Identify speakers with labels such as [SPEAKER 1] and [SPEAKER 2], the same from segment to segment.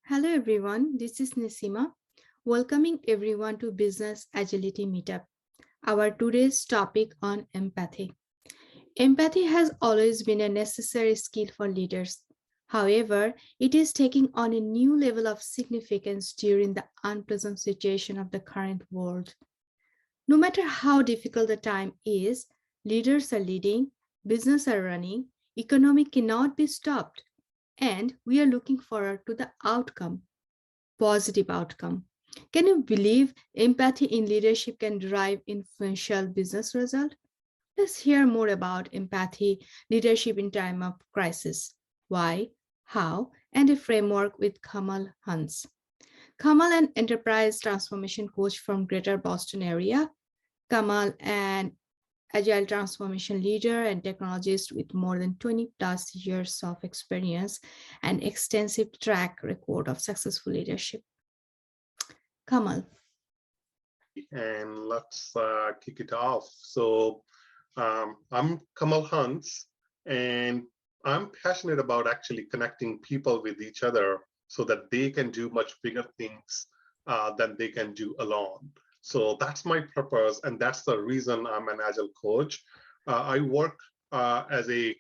[SPEAKER 1] Hello everyone, this is Nisima, welcoming everyone to Business Agility Meetup. Our today's topic on empathy. Empathy has always been a necessary skill for leaders. However, it is taking on a new level of significance during the unpleasant situation of the current world. No matter how difficult the time is, leaders are leading, business are running, economy cannot be stopped, and we are looking forward to the outcome positive outcome. Can you believe empathy in leadership can drive influential business result? Let's hear more about empathy leadership in time of crisis. Why, how, and a framework with Kamal Hans. Kamal, an enterprise transformation coach from Greater Boston area. Kamal, an agile transformation leader and technologist with more than 20 plus years of experience and extensive track record of successful leadership. Kamal.
[SPEAKER 2] And let's kick it off. I'm Kamal Hans, and I'm passionate about actually connecting people with each other so that they can do much bigger things than they can do alone. So that's my purpose, and that's the reason I'm an agile coach. I work as a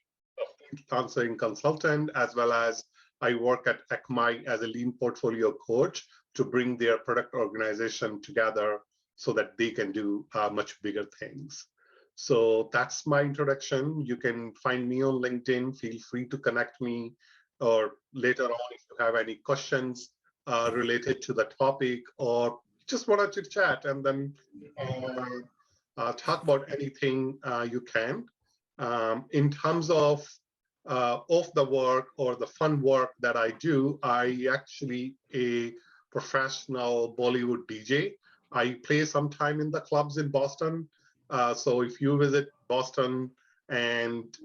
[SPEAKER 2] counseling consultant, as well as I work at ECMI as a lean portfolio coach to bring their product organization together so that they can do much bigger things. So that's my introduction. You can find me on LinkedIn. Feel free to connect me, or later on, if you have any questions related to the topic, or just wanted to chat and then talk about anything you can. In terms of the work or the fun work that I do, I actually a professional Bollywood DJ. I play sometime in the clubs in Boston. So if you visit Boston and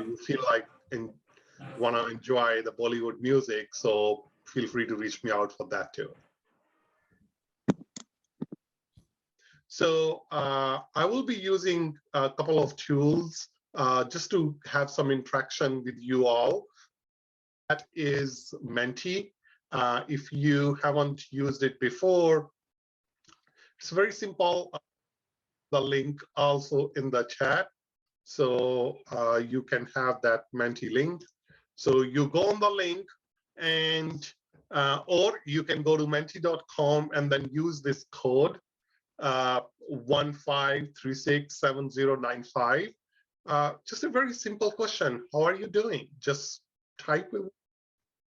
[SPEAKER 2] you feel like want to enjoy the Bollywood music, so feel free to reach me out for that too. So I will be using a couple of tools just to have some interaction with you all. That is Menti. If you haven't used it before, it's very simple. The link also in the chat. So you can have that Menti link. So you go on the link and or you can go to menti.com and then use this code 15367095. Just a very simple question. How are you doing? Just type it.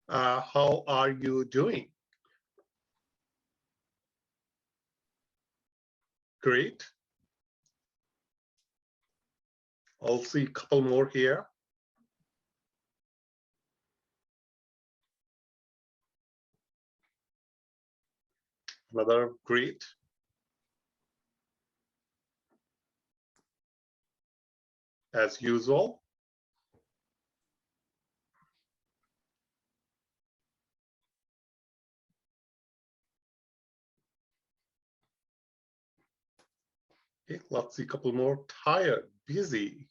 [SPEAKER 2] How are you doing? Great. I'll see a couple more here. Another great. As usual. Okay, let's see a couple more. Tired, busy.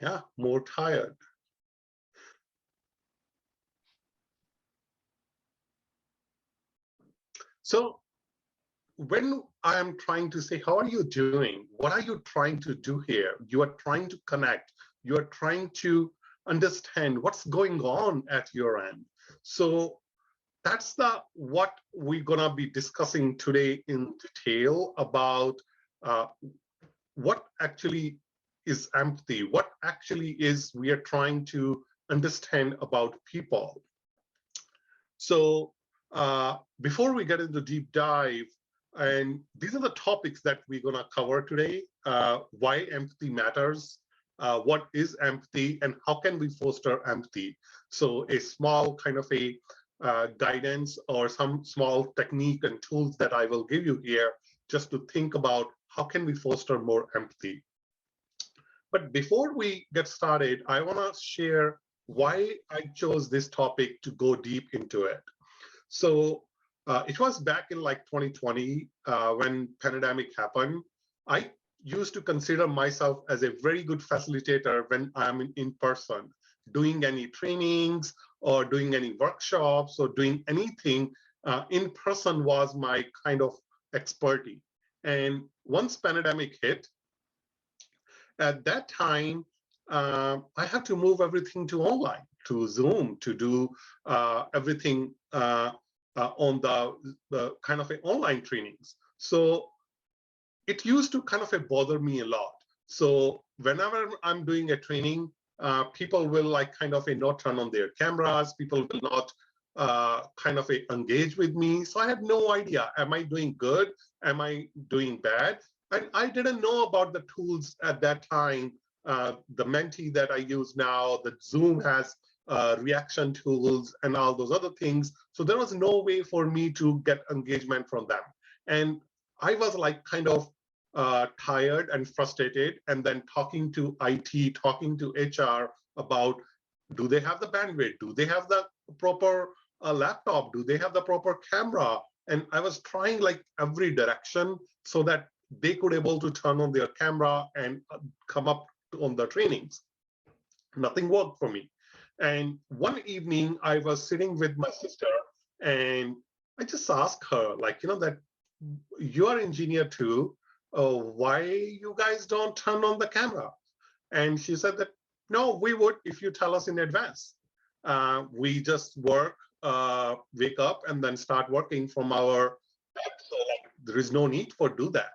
[SPEAKER 2] Yeah, more tired. So when I am trying to say, how are you doing? What are you trying to do here? You are trying to connect. You are trying to understand what's going on at your end. So that's what we're gonna be discussing today in detail about what actually is empathy, what actually is we are trying to understand about people. So before we get into deep dive, and these are the topics that we're going to cover today. Why empathy matters, what is empathy, and how can we foster empathy. So a small kind of a guidance or some small technique and tools that I will give you here just to think about how can we foster more empathy. But before we get started, I want to share why I chose this topic to go deep into it. So it was back in like 2020 when pandemic happened. I used to consider myself as a very good facilitator when I'm in person, doing any trainings or doing any workshops or doing anything. In person was my kind of expertise. And once pandemic hit, at that time, I had to move everything to online, to Zoom, to do everything on the kind of online trainings. So it used to kind of bother me a lot. So whenever I'm doing a training, people will like kind of not turn on their cameras. People will not kind of engage with me. So I had no idea. Am I doing good? Am I doing bad? And I didn't know about the tools at that time. The Menti that I use now, the Zoom has reaction tools and all those other things. So there was no way for me to get engagement from them. And I was like kind of tired and frustrated, and then talking to IT, talking to HR about, do they have the bandwidth? Do they have the proper laptop? Do they have the proper camera? And I was trying like every direction so that they could able to turn on their camera and come up on the trainings. Nothing worked for me. And one evening I was sitting with my sister, and I just asked her, like, that you're an engineer too. Why you guys don't turn on the camera? And she said that, no, we would if you tell us in advance. We just work, wake up, and then start working from our bed. So like, there is no need for do that.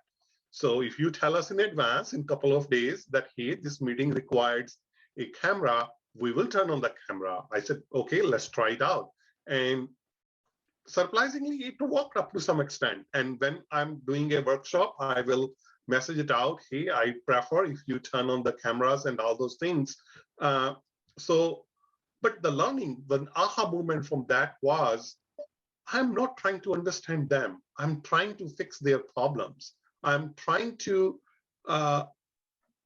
[SPEAKER 2] So if you tell us in advance in a couple of days that, hey, this meeting requires a camera, we will turn on the camera. I said, okay, let's try it out. And surprisingly, it worked up to some extent. And when I'm doing a workshop, I will message it out. Hey, I prefer if you turn on the cameras and all those things. Uh, so, but the learning, the aha moment from that was, I'm not trying to understand them. I'm trying to fix their problems. I'm trying to uh,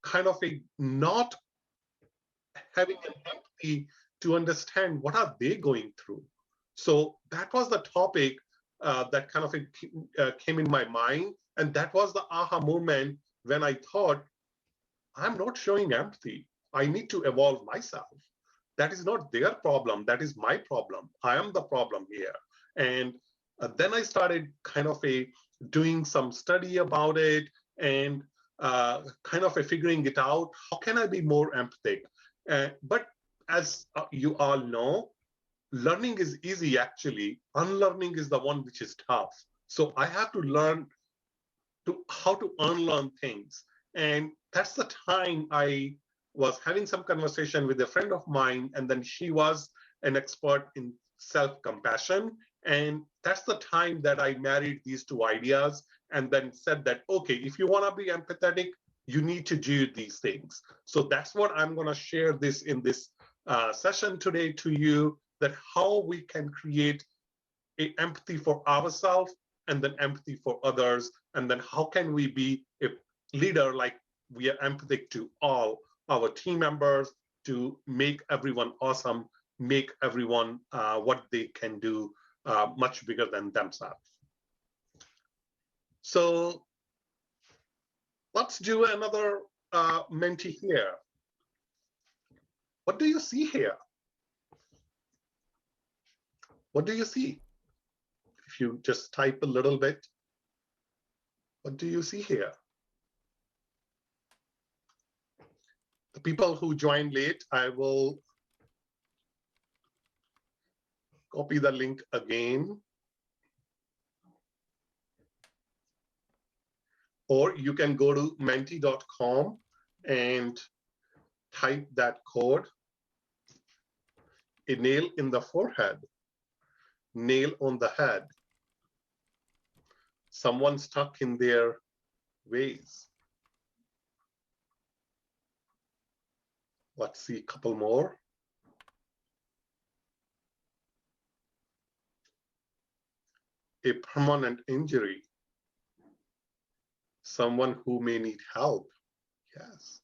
[SPEAKER 2] kind of not having an empathy to understand what are they going through. So that was the topic that kind of came in my mind, and that was the aha moment when I thought, I'm not showing empathy. I need to evolve myself. That is not their problem. That is my problem. I am the problem here. And then I started kind of doing some study about it, and kind of figuring it out. How can I be more empathic? But as you all know, learning is easy actually. Unlearning is the one which is tough. So I have to learn to how to unlearn things. And that's the time I was having some conversation with a friend of mine, and then she was an expert in self-compassion. And that's the time that I married these two ideas and then said that, okay, if you want to be empathetic, you need to do these things. So that's what I'm going to share this in this session today to you, that how we can create empathy for ourselves and then empathy for others, and then how can we be a leader, like we are empathic to all our team members, to make everyone awesome, make everyone what they can do much bigger than themselves. So let's do another Menti here. What do you see here? What do you see? If you just type a little bit, what do you see here? The people who joined late, I will copy the link again. Or you can go to menti.com and type that code. A nail in the forehead, nail on the head, someone stuck in their ways. Let's see a couple more. A permanent injury, someone who may need help. Yes.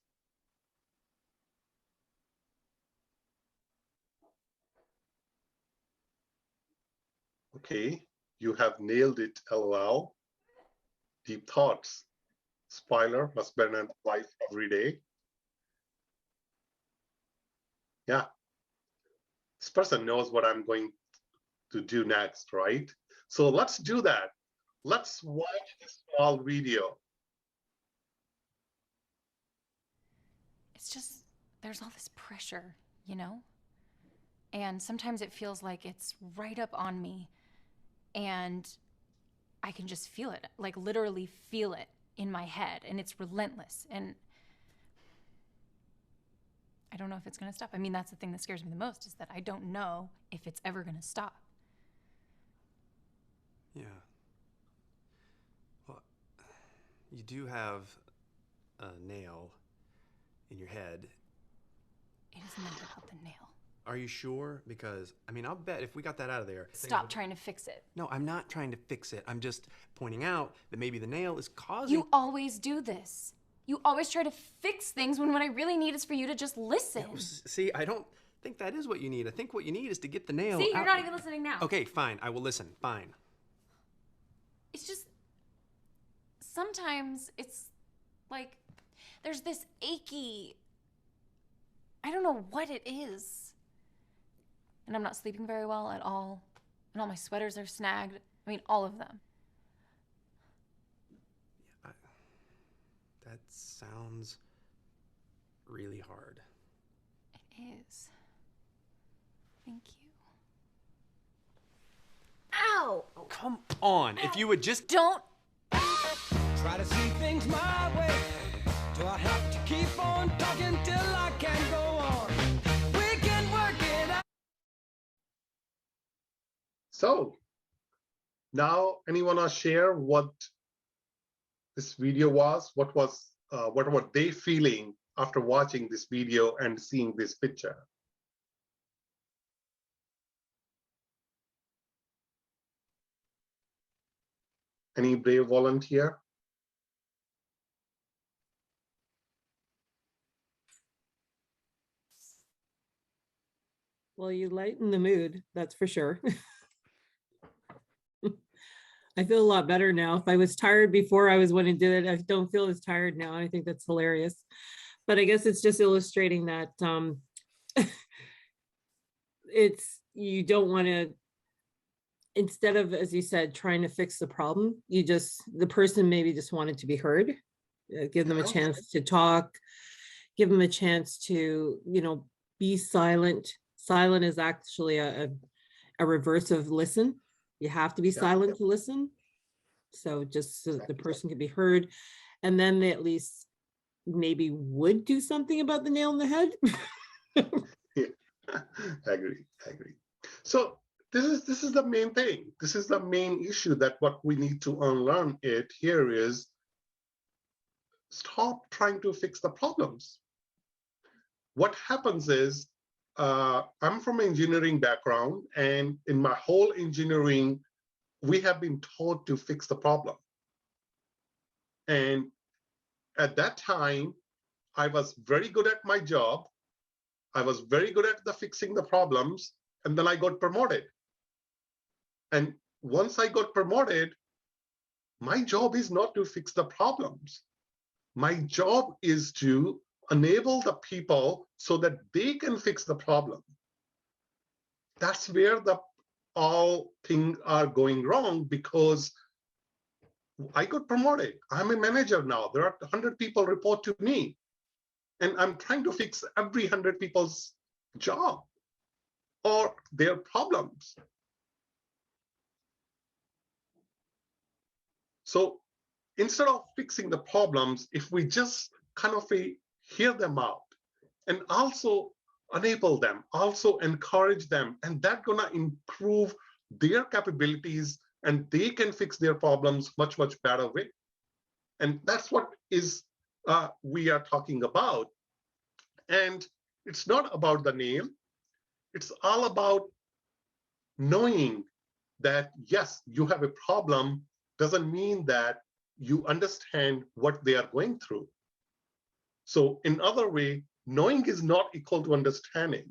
[SPEAKER 2] Okay, you have nailed it, LOL. Deep thoughts. Spoiler, husband and wife every day. Yeah, this person knows what I'm going to do next, right? So let's do that. Let's watch this small video.
[SPEAKER 3] It's just, there's all this pressure, you know? And sometimes it feels like it's right up on me, and I can just feel it, like literally feel it in my head, and it's relentless. And I don't know if it's gonna stop. I mean, that's the thing that scares me the most, is that I don't know if it's ever gonna stop.
[SPEAKER 4] Yeah. Well, you do have a nail in your head.
[SPEAKER 3] It is not about the nail.
[SPEAKER 4] Are you sure? Because, I mean, I'll bet if we got that out of there...
[SPEAKER 3] Stop trying to fix it.
[SPEAKER 4] No, I'm not trying to fix it. I'm just pointing out that maybe the nail is causing...
[SPEAKER 3] You always do this. You always try to fix things when what I really need is for you to just listen.
[SPEAKER 4] No, see, I don't think that is what you need. I think what you need is to get the nail
[SPEAKER 3] See, you're
[SPEAKER 4] out.
[SPEAKER 3] not even listening now.
[SPEAKER 4] Okay, fine. I will listen. Fine.
[SPEAKER 3] It's just, sometimes it's like there's this achy, I don't know what it is. And I'm not sleeping very well at all. And all my sweaters are snagged. I mean, all of them.
[SPEAKER 4] Yeah, that sounds really hard.
[SPEAKER 3] It is. Thank you. Ow!
[SPEAKER 4] Oh, come on. If you would just...
[SPEAKER 3] Don't.
[SPEAKER 5] Try to see things my way. Do I have to keep on talking till I can go on? We can work it out.
[SPEAKER 2] So now, anyone want to share what this video was? What were they feeling after watching this video and seeing this picture? Any brave volunteer?
[SPEAKER 6] Well, you lighten the mood, that's for sure. I feel a lot better now. If I was tired before I was when I did it, I don't feel as tired now. I think that's hilarious. But I guess it's just illustrating that you don't want to, instead of, as you said, trying to fix the problem, the person maybe just wanted to be heard, give them a chance to talk, give them a chance to, be silent. Silent is actually a reverse of listen. You have to be silent to listen. So just so that the person can be heard. And then they at least maybe would do something about the nail in the head.
[SPEAKER 2] Yeah. I agree. So this is the main thing. This is the main issue, that what we need to unlearn it here is stop trying to fix the problems. What happens is, I'm from engineering background, and in my whole engineering, we have been taught to fix the problem. And at that time, I was very good at my job. I was very good at fixing the problems, and then I got promoted. And once I got promoted, my job is not to fix the problems. My job is to enable the people so that they can fix the problem. That's where all things are going wrong, because I got promoted. I'm a manager now. There are 100 people report to me, and I'm trying to fix every 100 people's job or their problems. So instead of fixing the problems, if we just kind of hear them out and also enable them, also encourage them, and that's gonna improve their capabilities, and they can fix their problems much better way. And that's what we are talking about. And it's not about the name. It's all about knowing that, yes, you have a problem doesn't mean that you understand what they are going through. So in other way, knowing is not equal to understanding.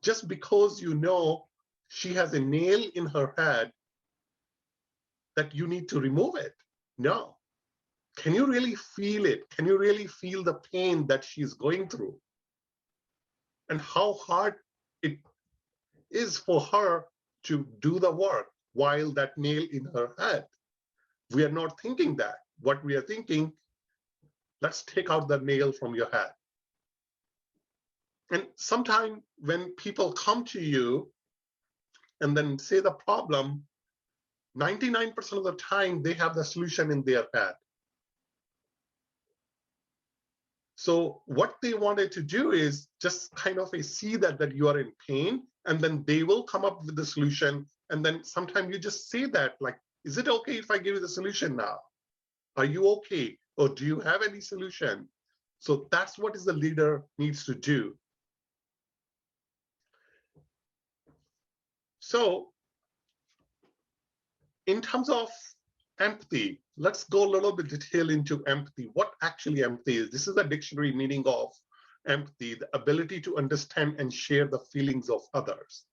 [SPEAKER 2] Just because you know she has a nail in her head that you need to remove it. No. Can you really feel it? Can you really feel the pain that she's going through? And how hard it is for her to do the work while that nail in her head. We are not thinking that. What we are thinking, let's take out the nail from your head. And sometimes when people come to you and then say the problem, 99% of the time they have the solution in their head. So what they wanted to do is just kind of see that you are in pain, and then they will come up with the solution. And then sometimes you just say that, like, is it okay if I give you the solution now? Are you okay? Or do you have any solution? So that's what is the leader needs to do. So in terms of empathy, let's go a little bit detail into empathy. What actually empathy is? This is the dictionary meaning of empathy, the ability to understand and share the feelings of others.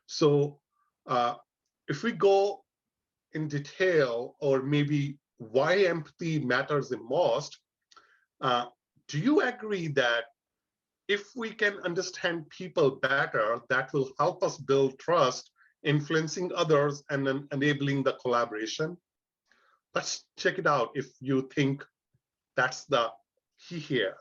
[SPEAKER 2] So if we go in detail, or maybe why empathy matters the most, do you agree that if we can understand people better, that will help us build trust, influencing others, and then enabling the collaboration? Let's check it out if you think that's the key here.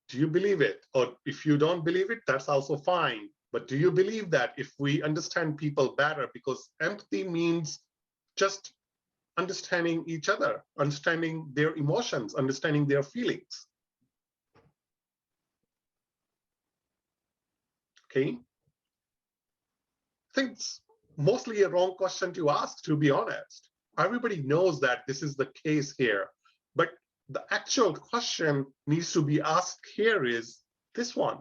[SPEAKER 2] Do you believe it? Or if you don't believe it, that's also fine. But do you believe that if we understand people better, because empathy means just understanding each other, understanding their emotions, understanding their feelings. Okay. I think it's mostly a wrong question to ask, to be honest. Everybody knows that this is the case here, but the actual question needs to be asked here is this one.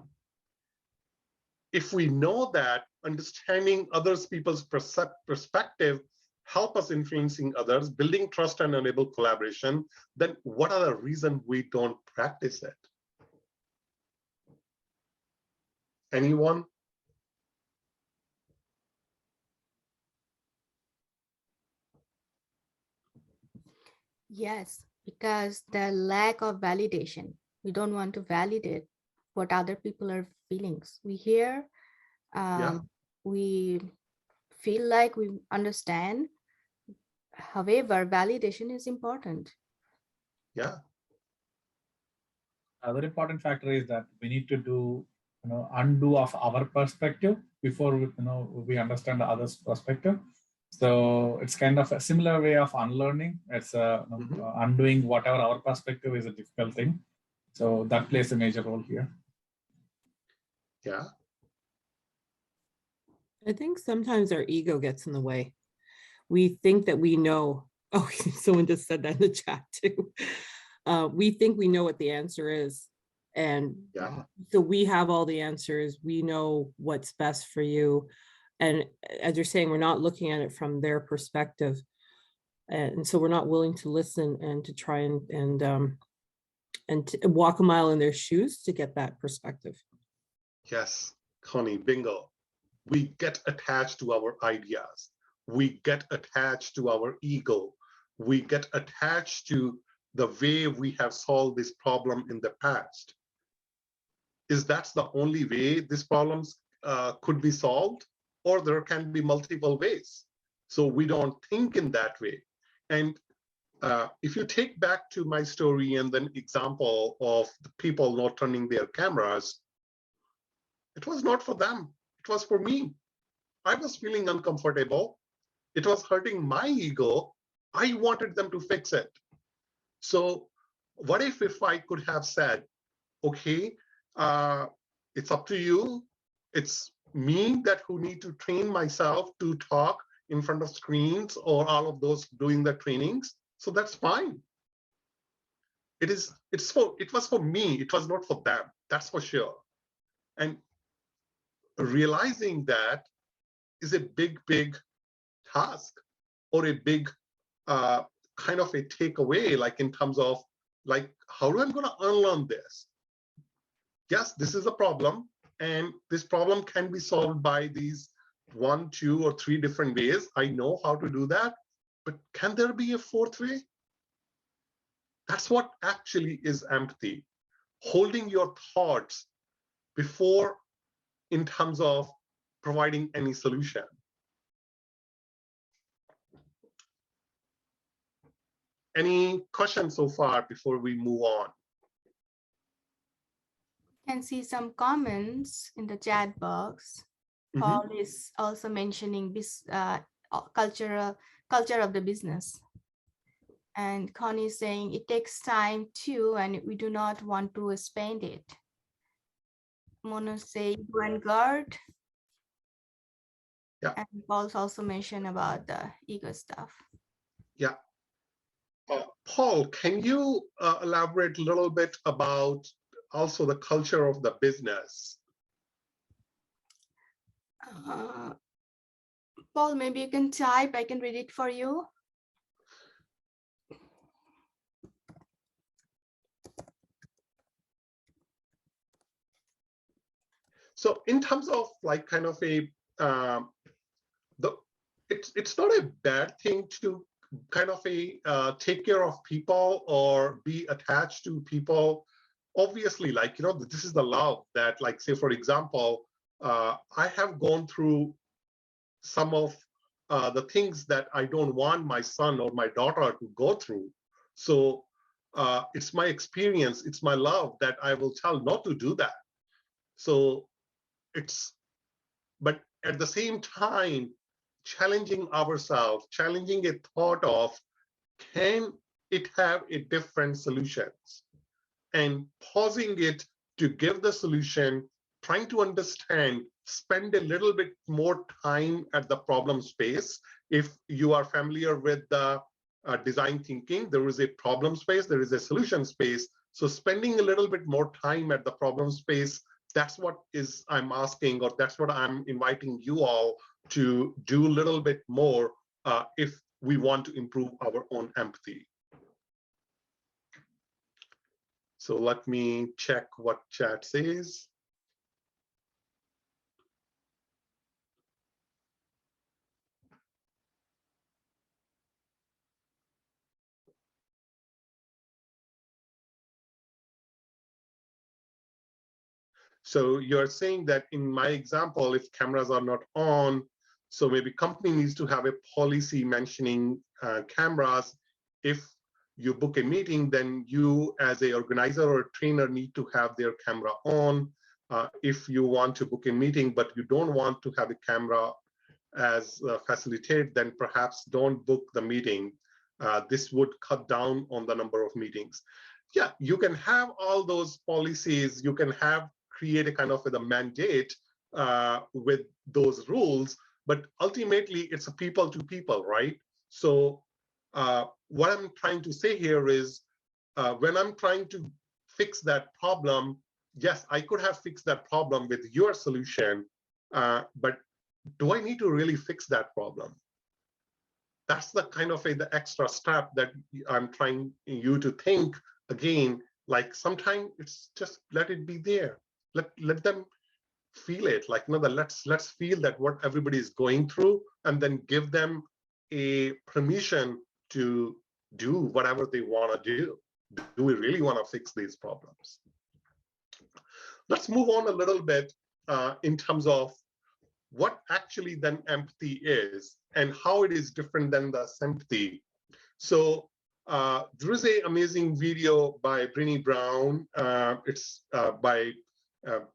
[SPEAKER 2] If we know that understanding others people's perspective help us influencing others, building trust and enable collaboration, then what are the reasons we don't practice it? Anyone?
[SPEAKER 1] Yes, because the lack of validation. We don't want to validate what other people are feelings. We hear,
[SPEAKER 2] Yeah.
[SPEAKER 1] we feel like we understand. However, validation is important.
[SPEAKER 2] Yeah.
[SPEAKER 7] Other important factor is that we need to do, undo of our perspective before we understand the other's perspective. So it's kind of a similar way of unlearning. It's undoing whatever our perspective is a difficult thing. So that plays a major role here.
[SPEAKER 2] Yeah.
[SPEAKER 6] I think sometimes our ego gets in the way. We think that we know. Oh, someone just said that in the chat too. We think we know what the answer is. And
[SPEAKER 2] Yeah.
[SPEAKER 6] so we have all the answers. We know what's best for you. And as you're saying, we're not looking at it from their perspective. And so we're not willing to listen and to try and to walk a mile in their shoes to get that perspective.
[SPEAKER 2] Yes, Connie, bingo. We get attached to our ideas. We get attached to our ego. We get attached to the way we have solved this problem in the past. Is that the only way these problems could be solved? Or there can be multiple ways. So we don't think in that way. And if you take back to my story and then example of the people not turning their cameras, it was not for them. It was for me. I was feeling uncomfortable. It was hurting my ego. I wanted them to fix it. So what if I could have said, okay, it's up to you. It's me that who need to train myself to talk in front of screens or all of those doing the trainings. So that's fine. It was for me. It was not for them. That's for sure. And realizing that is a big task, or a big kind of a takeaway, like in terms of like, how am I going to unlearn this? Yes, this is a problem, and this problem can be solved by these 1, 2, or 3 different ways. I know how to do that, but can there be a fourth way? That's what actually is empathy. Holding your thoughts before in terms of providing any solution. Any questions so far before we move on?
[SPEAKER 1] Can see some comments in the chat box. Paul is also mentioning this culture of the business. And Connie is saying it takes time too, and we do not want to spend it. Mono say vanguard.
[SPEAKER 2] Yeah.
[SPEAKER 1] And Paul's also mentioned about the ego stuff.
[SPEAKER 2] Yeah. Paul, can you elaborate a little bit about also the culture of the business?
[SPEAKER 1] Paul, maybe you can type, I can read it for you.
[SPEAKER 2] So in terms of like kind of a, it's not a bad thing to kind of a take care of people or be attached to people. Obviously, like, you know, this is the love that, like, say, for example, I have gone through some of the things that I don't want my son or my daughter to go through. So it's my experience, it's my love that I will tell not to do that. So but at the same time, challenging ourselves, challenging a thought of, can it have a different solutions? And pausing it to give the solution, trying to understand, spend a little bit more time at the problem space. If you are familiar with the design thinking, there is a problem space, there is a solution space. So spending a little bit more time at the problem space, that's what I'm asking, or that's what I'm inviting you all to do a little bit more if we want to improve our own empathy. So let me check what chat says. So you're saying that in my example, if cameras are not on, so maybe company needs to have a policy mentioning cameras. If you book a meeting, then you as a organizer or a trainer need to have their camera on. If you want to book a meeting, but you don't want to have a camera as facilitated, then perhaps don't book the meeting. This would cut down on the number of meetings. Yeah, you can have all those policies, you can create a kind of a mandate with those rules, but ultimately it's a people to people, right? So what I'm trying to say here is when I'm trying to fix that problem, yes, I could have fixed that problem with your solution, but do I need to really fix that problem? That's the kind of the extra step that I'm trying you to think again, like sometimes it's just let it be there. Let them feel it, like, you know, let's feel that what everybody is going through, and then give them a permission to do whatever they want to do. Do we really want to fix these problems? Let's move on a little bit in terms of what actually then empathy is and how it is different than the sympathy. So there is an amazing video by Brené Brown. It's by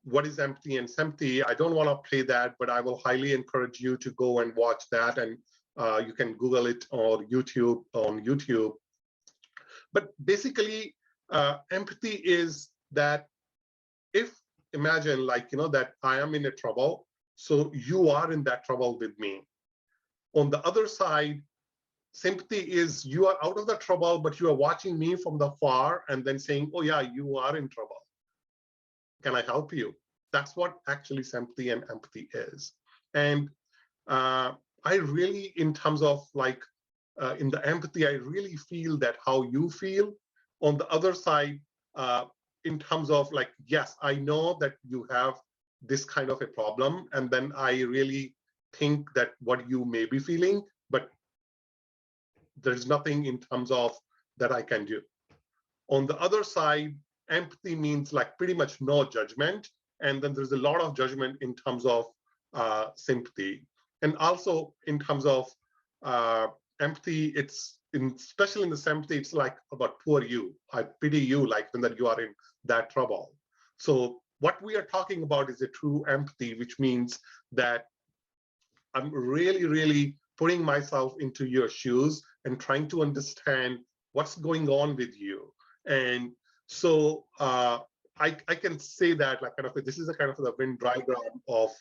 [SPEAKER 2] What is Empathy and Sympathy. I don't want to play that, but I will highly encourage you to go and watch that, and you can Google it or YouTube on YouTube. But basically, empathy is that if imagine, like, you know, that I am in a trouble, so you are in that trouble with me. On the other side, sympathy is you are out of the trouble, but you are watching me from the far and then saying, oh yeah, you are in trouble. Can I help you? That's what actually sympathy and empathy is. And I really, in terms of like, in the empathy, I really feel that how you feel. On the other side, in terms of like, yes, I know that you have this kind of a problem, and then I really think that what you may be feeling, but there's nothing in terms of that I can do. On the other side, empathy means like pretty much no judgment, and then there's a lot of judgment in terms of sympathy. And also in terms of empathy, especially in the sympathy, it's like about poor you. I pity you, like when that you are in that trouble. So what we are talking about is a true empathy, which means that I'm really, really putting myself into your shoes and trying to understand what's going on with you. And so I can say that like kind of this is a kind of the Venn diagram of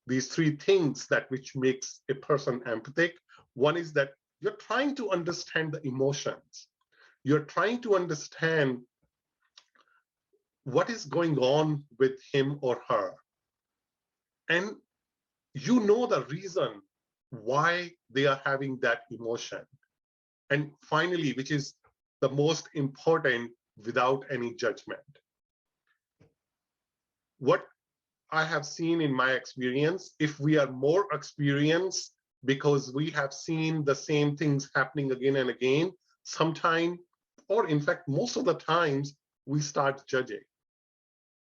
[SPEAKER 2] these three things that which makes a person empathic. One is that you're trying to understand the emotions. You're trying to understand what is going on with him or her. And you know the reason why they are having that emotion. And finally, which is the most important, without any judgment. What I have seen in my experience, if we are more experienced because we have seen the same things happening again and again, sometime, or in fact, most of the times, we start judging.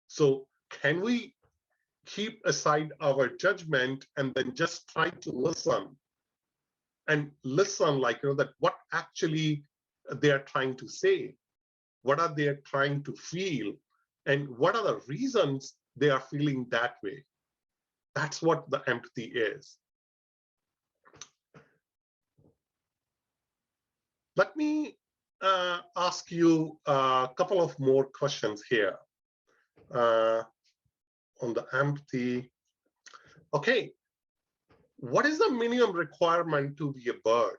[SPEAKER 2] So can we keep aside our judgment and then just try to listen and listen, like, that what actually they are trying to say, what are they trying to feel, and what are the reasons they are feeling that way. That's what the empathy is. Let me ask you a couple of more questions here on the empathy. Okay, what is the minimum requirement to be a bird?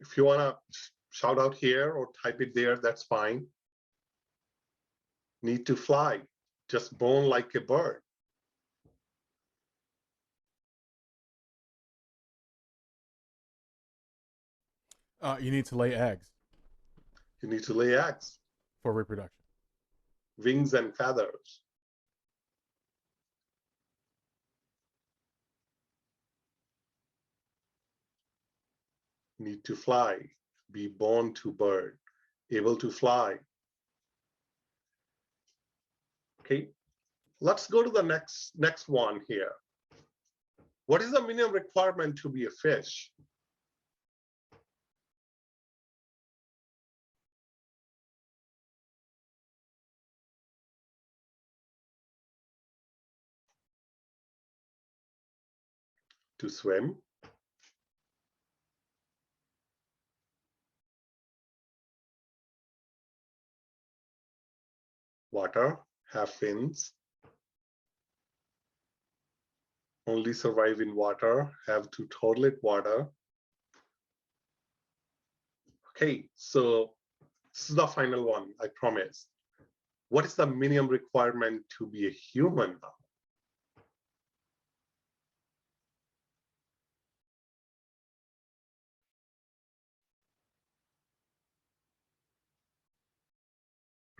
[SPEAKER 2] If you want to shout out here or type it there, that's fine. Need to fly, just born like a bird.
[SPEAKER 8] You need to lay eggs
[SPEAKER 2] You need to lay eggs,
[SPEAKER 8] for reproduction.
[SPEAKER 2] wings and feathers. Need to fly, be born to bird, able to fly. Okay, let's go to the next one here. What is the minimum requirement to be a fish? To swim, water, have fins, only survive in water, have to toilet water. Okay, so this is the final one, I promise. What is the minimum requirement to be a human now?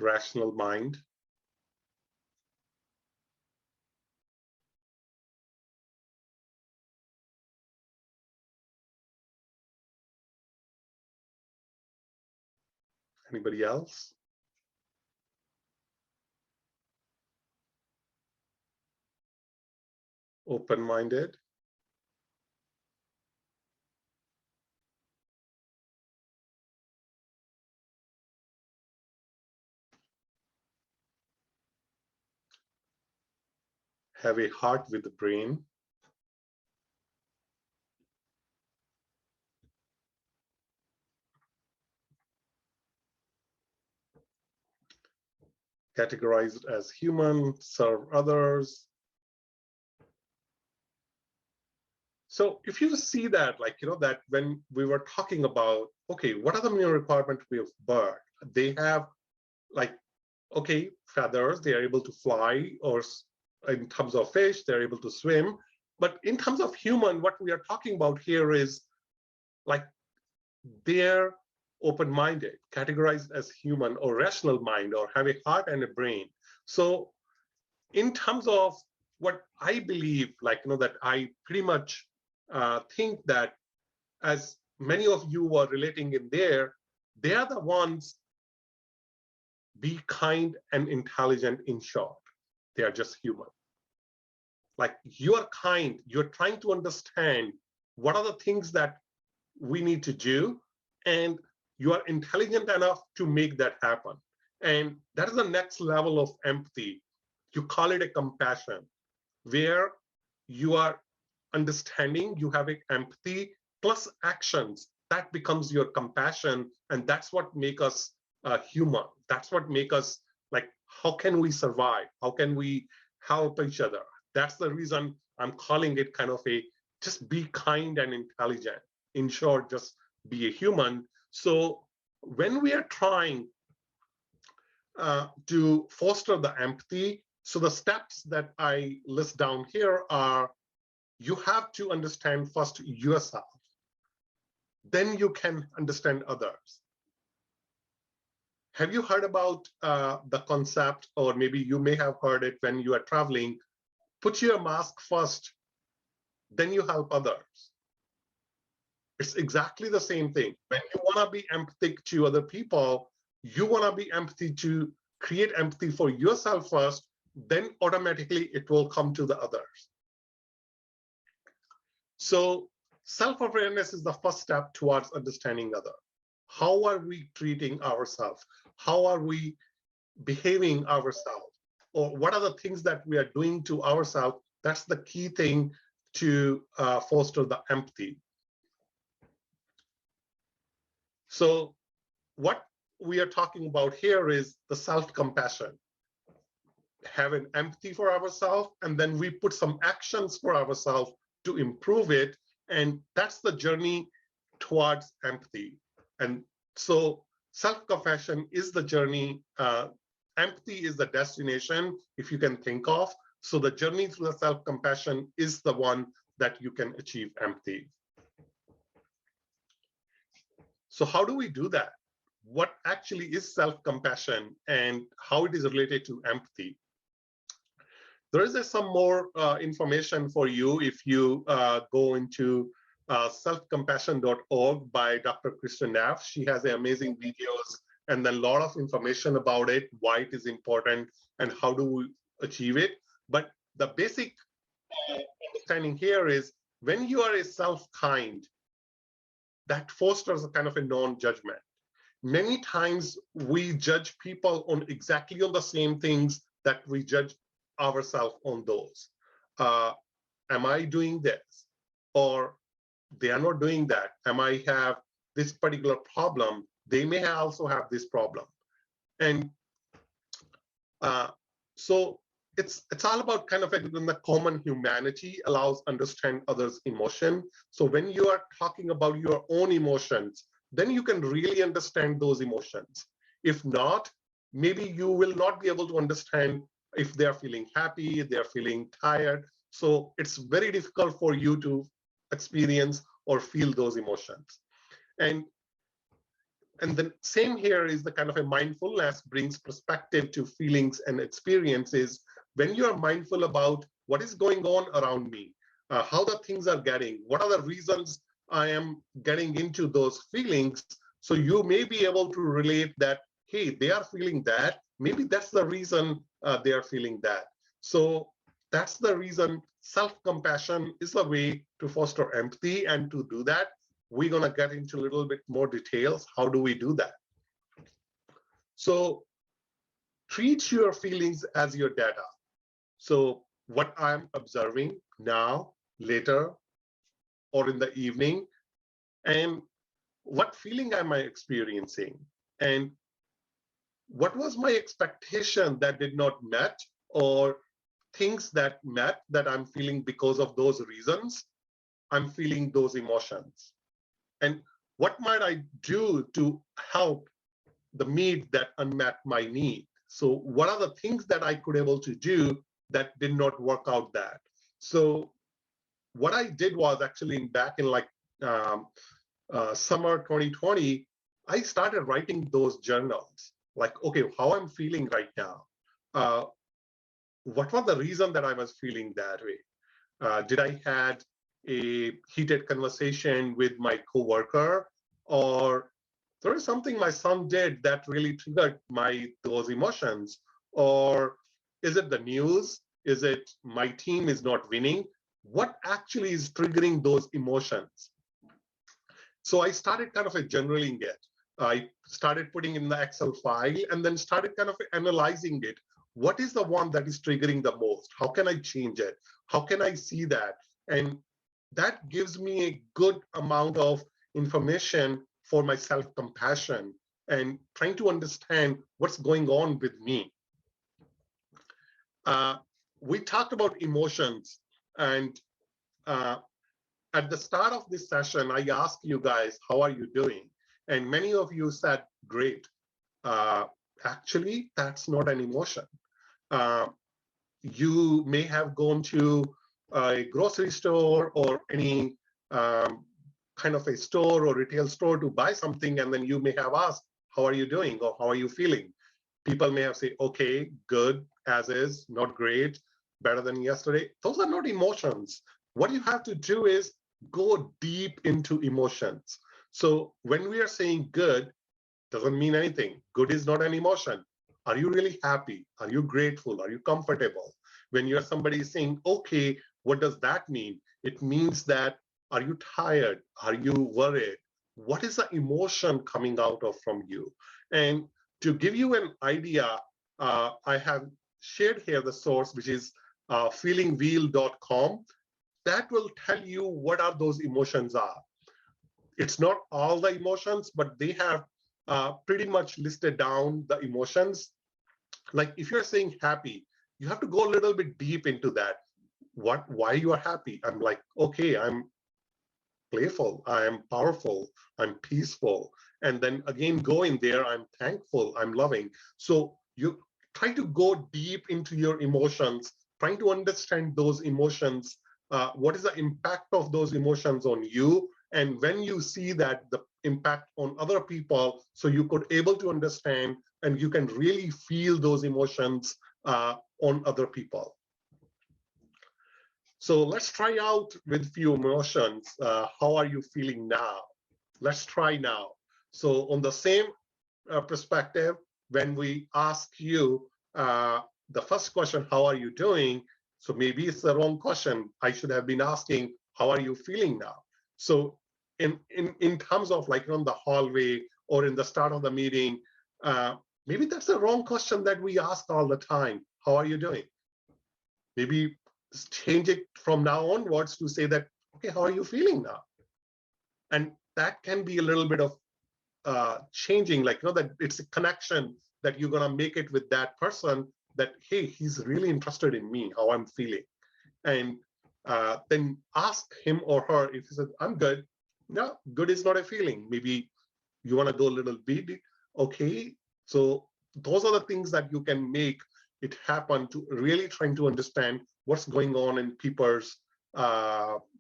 [SPEAKER 2] Rational mind, anybody else? Open-minded, have a heart with a brain, categorized as human, serve others. So if you see that, like, that when we were talking about, okay, what are the minimum requirements to be a bird? They have, like, okay, feathers, they are able to fly, or in terms of fish, they're able to swim. But in terms of human, what we are talking about here is like they're open-minded, categorized as human or rational mind, or have a heart and a brain. So in terms of what I believe, like, that I pretty much think that, as many of you were relating in there, they are the ones, be kind and intelligent. In short, they are just human. Like, you are kind, you're trying to understand what are the things that we need to do, and you are intelligent enough to make that happen. And that is the next level of empathy. You call it a compassion, where you are understanding, you have a empathy plus actions. That becomes your compassion, and that's what make us human. That's what make us, like, how can we survive? How can we help each other? That's the reason I'm calling it kind of a, just be kind and intelligent. In short, just be a human. So when we are trying to foster the empathy, so the steps that I list down here are, you have to understand first yourself, then you can understand others. Have you heard about the concept, or maybe you may have heard it when you are traveling, put your mask first, then you help others? It's exactly the same thing. When you want to be empathic to other people, you want to be empathy to create empathy for yourself first, then automatically it will come to the others. So self-awareness is the first step towards understanding others. How are we treating ourselves? How are we behaving ourselves? Or what are the things that we are doing to ourselves? That's the key thing to foster the empathy. So what we are talking about here is the self-compassion. Have an empathy for ourselves, and then we put some actions for ourselves to improve it. And that's the journey towards empathy. And so self-compassion is the journey. Empathy is the destination, if you can think of. So the journey through the self-compassion is the one that you can achieve empathy. So how do we do that? What actually is self-compassion and how it is related to empathy? There is some more information for you if you go into selfcompassion.org by Dr. Kristen Neff. She has amazing videos and then a lot of information about it, why it is important and how do we achieve it. But the basic understanding here is, when you are a self-kind, that fosters a kind of a non-judgment. Many times we judge people on exactly on the same things that we judge ourselves on those. Am I doing this? Or they are not doing that. Am I have this particular problem? They may also have this problem. And so it's all about kind of like the common humanity allows understand others' emotion. So when you are talking about your own emotions, then you can really understand those emotions. If not, maybe you will not be able to understand if they're feeling happy, they're feeling tired. So it's very difficult for you to experience or feel those emotions. And the same here is the kind of a mindfulness brings perspective to feelings and experiences. When you are mindful about what is going on around me, how the things are getting, what are the reasons I am getting into those feelings. So you may be able to relate that, hey, they are feeling that. Maybe that's the reason they are feeling that. So that's the reason self-compassion is a way to foster empathy. And to do that, we're going to get into a little bit more details. How do we do that? So treat your feelings as your data. So what I'm observing now, later, or in the evening, and what feeling am I experiencing? And what was my expectation that did not met, or things that met that I'm feeling because of those reasons? I'm feeling those emotions. And what might I do to help the meet that unmet my need? So what are the things that I could able to do that did not work out that? So what I did was actually back in like summer 2020, I started writing those journals. Like, okay, how I'm feeling right now. What was the reason that I was feeling that way? Did I had a heated conversation with my coworker, or there is something my son did that really triggered those emotions, or is it the news? Is it my team is not winning? What actually is triggering those emotions? So I started kind of a generaling it. I started putting in the Excel file and then started kind of analyzing it. What is the one that is triggering the most? How can I change it? How can I see that? And that gives me a good amount of information for my self-compassion and trying to understand what's going on with me. We talked about emotions, and at the start of this session, I asked you guys, how are you doing? And many of you said, great. Actually, that's not an emotion. You may have gone to a grocery store or any kind of a store or retail store to buy something, and then you may have asked, how are you doing, or how are you feeling? People may have said, okay, good, as is, not great, better than yesterday. Those are not emotions. What you have to do is go deep into emotions. So when we are saying good, doesn't mean anything. Good is not an emotion. Are you really happy? Are you grateful? Are you comfortable? When you're somebody saying, okay, what does that mean? It means that, are you tired? Are you worried? What is the emotion coming out of from you? And to give you an idea, I have shared here the source, which is feelingwheel.com. That will tell you what are those emotions are. It's not all the emotions, but they have pretty much listed down the emotions. Like if you're saying happy, you have to go a little bit deep into that. Why you are happy? I'm like, okay, I'm playful, I am powerful, I'm peaceful. And then again, go in there, I'm thankful, I'm loving. So you try to go deep into your emotions, trying to understand those emotions. What is the impact of those emotions on you? And when you see that, the impact on other people, so you could able to understand and you can really feel those emotions on other people. So let's try out with few emotions. How are you feeling now? Let's try now. So on the same perspective, when we ask you the first question, how are you doing? So maybe it's the wrong question. I should have been asking, how are you feeling now? So in terms of like on the hallway or in the start of the meeting, maybe that's the wrong question that we ask all the time. How are you doing? Maybe change it from now onwards to say that, okay, how are you feeling now? And that can be a little bit of changing, like, that it's a connection that you're going to make it with that person, that, hey, he's really interested in me, how I'm feeling. And then ask him or her if he says, I'm good. No, good is not a feeling. Maybe you want to go a little bit. Okay. So those are the things that you can make it happen, to really trying to understand what's going on in people's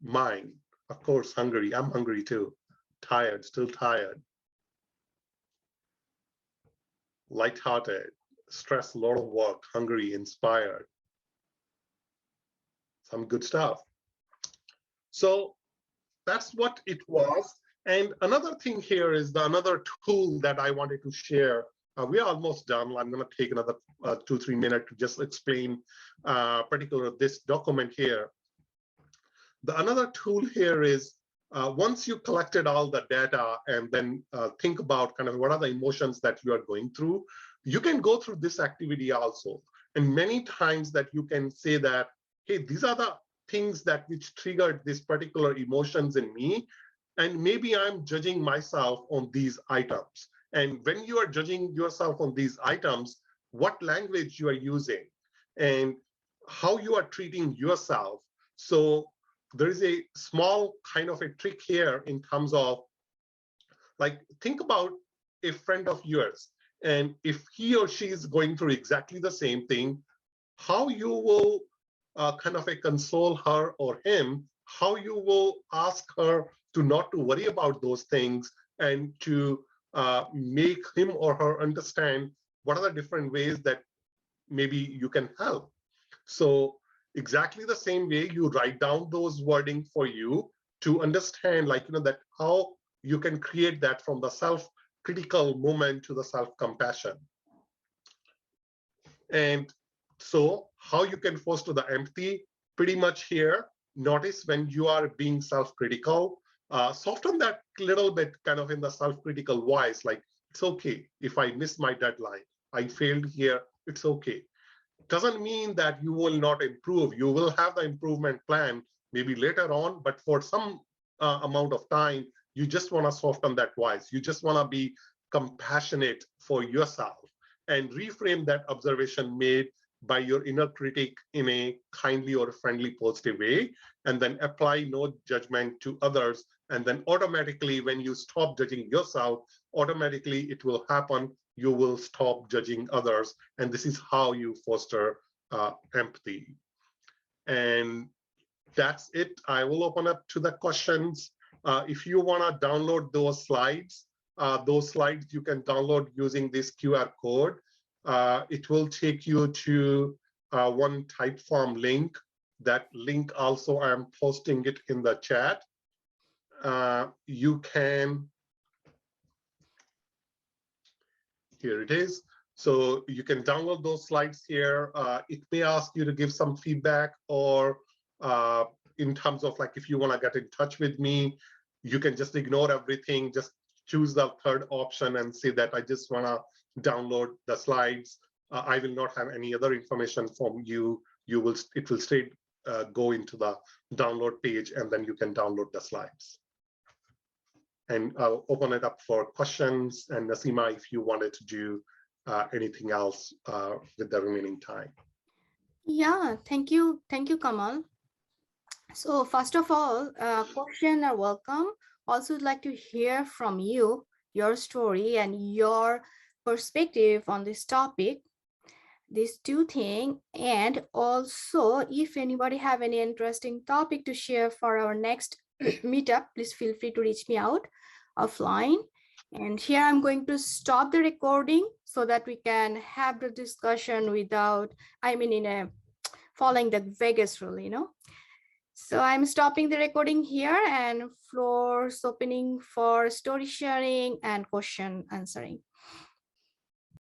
[SPEAKER 2] mind. Of course, hungry. I'm hungry too. Tired, still tired. Lighthearted, stressed, a lot of work, hungry, inspired. Some good stuff. So that's what it was. And another thing here is another tool that I wanted to share. We are almost done. I'm going to take another 2-3 minutes to just explain particular this document here. Another tool here is once you collected all the data and then think about kind of what are the emotions that you are going through, you can go through this activity also. And many times that you can say that, hey, these are the things that which triggered these particular emotions in me. And maybe I'm judging myself on these items. And when you are judging yourself on these items, what language you are using and how you are treating yourself. So there is a small kind of a trick here in terms of, like, think about a friend of yours, and if he or she is going through exactly the same thing, how you will kind of console her or him, how you will ask her to not to worry about those things and to make him or her understand what are the different ways that maybe you can help. So exactly the same way you write down those wording for you to understand, like, that how you can create that from the self-critical moment to the self-compassion. And so how you can foster the empathy, pretty much here, notice when you are being self-critical, soften that little bit kind of in the self-critical voice, like, it's okay if I missed my deadline, I failed here, it's okay. Doesn't mean that you will not improve. You will have the improvement plan maybe later on, but for some amount of time, you just want to soften that voice. You just want to be compassionate for yourself and reframe that observation made by your inner critic in a kindly or friendly, positive way, and then apply no judgment to others. And then automatically, when you stop judging yourself, automatically it will happen. You will stop judging others. And this is how you foster empathy. And that's it. I will open up to the questions. If you want to download those slides you can download using this QR code. It will take you to one Typeform link. That link also, I'm posting it in the chat. You can, here it is. So you can download those slides here. It may ask you to give some feedback, or in terms of like, if you want to get in touch with me, you can just ignore everything, just choose the third option and say that I just want to download the slides. I will not have any other information from you. It will straight go into the download page, and then you can download the slides. And I'll open it up for questions. And Nasima, if you wanted to do anything else with the remaining time.
[SPEAKER 1] Yeah, thank you, Kamal. So first of all, question are welcome. Also would like to hear from you, your story and your perspective on this topic, these two things. And also, if anybody have any interesting topic to share for our next meetup, please feel free to reach me out offline. And here I'm going to stop the recording so that we can have the discussion without, in a following the Vegas rule, So I'm stopping the recording here, and floors opening for story sharing and question answering.